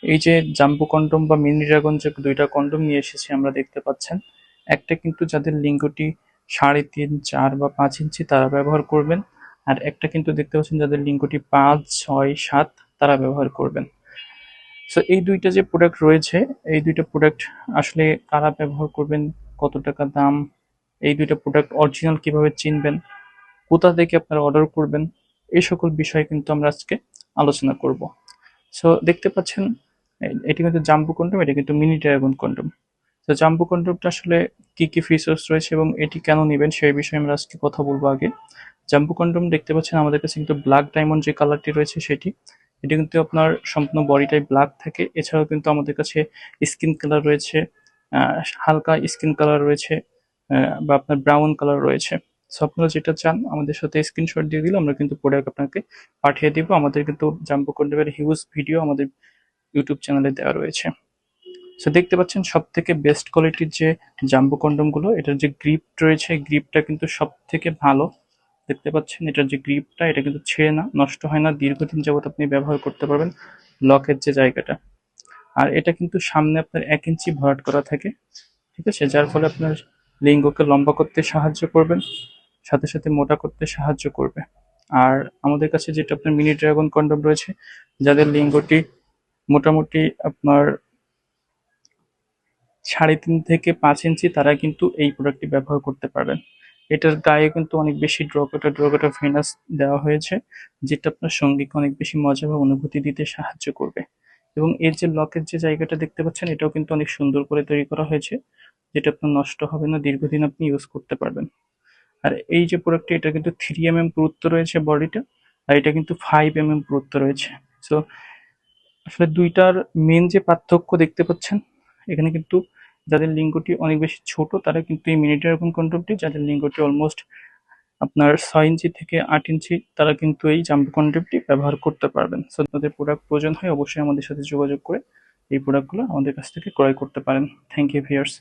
এই যে jumbo condom বা মিনি ড্রাগন যে দুইটা কন্ডম নিয়ে এসেছি আমরা দেখতে পাচ্ছেন, একটা কিন্তু যাদের লিঙ্গটি 3.5, 4 বা 5 ইঞ্চি তারা ব্যবহার করবেন, আর একটা কিন্তু দেখতে পাচ্ছেন যাদের লিঙ্গটি 5, 6, 7 তারা ব্যবহার করবেন। সো এই দুইটা যে প্রোডাক্ট রয়েছে, এই দুইটা প্রোডাক্ট আসলে কারা ব্যবহার করবেন, কত টাকা দাম, এই দুইটা প্রোডাক্ট অরিজিনাল কিভাবে চিনবেন, কোথা থেকে আপনারা অর্ডার করবেন, এই সকল বিষয় কিন্তু আমরা আজকে আলোচনা করব। সো দেখতে পাচ্ছেন এটি কিন্তু জাম্বো কন্ডম, এটা কিন্তু মিনি ড্রাগন কন্ডম। তো জাম্বো কন্ডমটা আসলে কি কি ফিচার্স রয়েছে এবং এটি কেন নেবেন সেই বিষয়ে আমরা আজকে কথা বলবো আগে। জাম্বো কন্ডম দেখতে পাচ্ছেন আমাদের কাছে কিন্তু ব্ল্যাক ডায়মন্ড যে কালারটি রয়েছে সেটি, এটি কিন্তু আপনার সম্পূর্ণ বডিটাই ব্ল্যাক থাকে। এছাড়াও কিন্তু আমাদের কাছে স্কিন কালার রয়েছে, হালকা স্কিন কালার রয়েছে, বা আপনার ব্রাউন কালার রয়েছে। সো আপনারা যেটা চান আমাদের সাথে স্ক্রিনশট দিয়ে দিলে আমরা কিন্তু প্রোডাক্ট আপনাকে পাঠিয়ে দিব। আমাদের কিন্তু জাম্বো কন্ডমের হিউজ ভিডিও আমাদের ইউটিউব চ্যানেলে দেওয়া রয়েছে। সো দেখতে পাচ্ছেন সব থেকে বেস্ট কোয়ালিটির যে জাম্বো কন্ডম গুলো, এটার যে গ্রিপ রয়েছে গ্রিপটা কিন্তু সব থেকে ভালো। দেখতে পাচ্ছেন এটার যে গ্রিপটা, এটা কিন্তু ছেড়ে না, নষ্ট হয় না, দীর্ঘদিন যাবত আপনি ব্যবহার করতে পারবেন লকের যে জায়গাটা। আর এটা কিন্তু সামনে আপনার 1 ইঞ্চি ভরাট করা থাকে, ঠিক আছে, যার ফলে আপনার লিঙ্গকে লম্বা করতে সাহায্য করবেন, সাথে সাথে মোটা করতে সাহায্য করবে। আর আমাদের কাছে যেটা আপনার মিনি ড্রাগন কন্ডম রয়েছে, যাদের লিঙ্গটি মোটামুটি আপনার 3.5 থেকে 5 ইঞ্চি তারা কিন্তু এই প্রোডাক্টটি ব্যবহার করতে পারবেন। এটার গায়ে কিন্তু অনেক বেশি ড্রগাটা ভেনাস দেওয়া হয়েছে, যেটা আপনার সঙ্গীকে অনেক বেশি মজা বা অনুভূতি দিতে সাহায্য করবে। এবং এর যে লকের যে জায়গাটা দেখতে পাচ্ছেন, এটাও কিন্তু অনেক সুন্দর করে তৈরি করা হয়েছে, যেটা আপনার নষ্ট হবে না, দীর্ঘদিন আপনি ইউজ করতে পারবেন। আর এই যে প্রোডাক্টটা, এটা কিন্তু 3 mm পুরুত্ব রয়েছে বডিটা, আর এটা কিন্তু 5 mm পুরুত্ব রয়েছে। সো আসলে দুইটার মেন যে পার্থক্য দেখতে পাচ্ছেন, এখানে কিন্তু যাদের লিঙ্গটি অনেক বেশি ছোট তারা কিন্তু এই মিনি ড্রাগন কন্ডমটি, যাদের লিঙ্গটি অলমোস্ট আপনার 6 ইঞ্চি থেকে 8 ইঞ্চি তারা কিন্তু এই জাম্বো কন্ডমটি ব্যবহার করতে পারবেন। সো তাদের প্রোডাক্ট প্রয়োজন হয় অবশ্যই আমাদের সাথে যোগাযোগ করে এই প্রোডাক্টগুলো আমাদের কাছ থেকে ক্রয় করতে পারেন। Thank you viewers.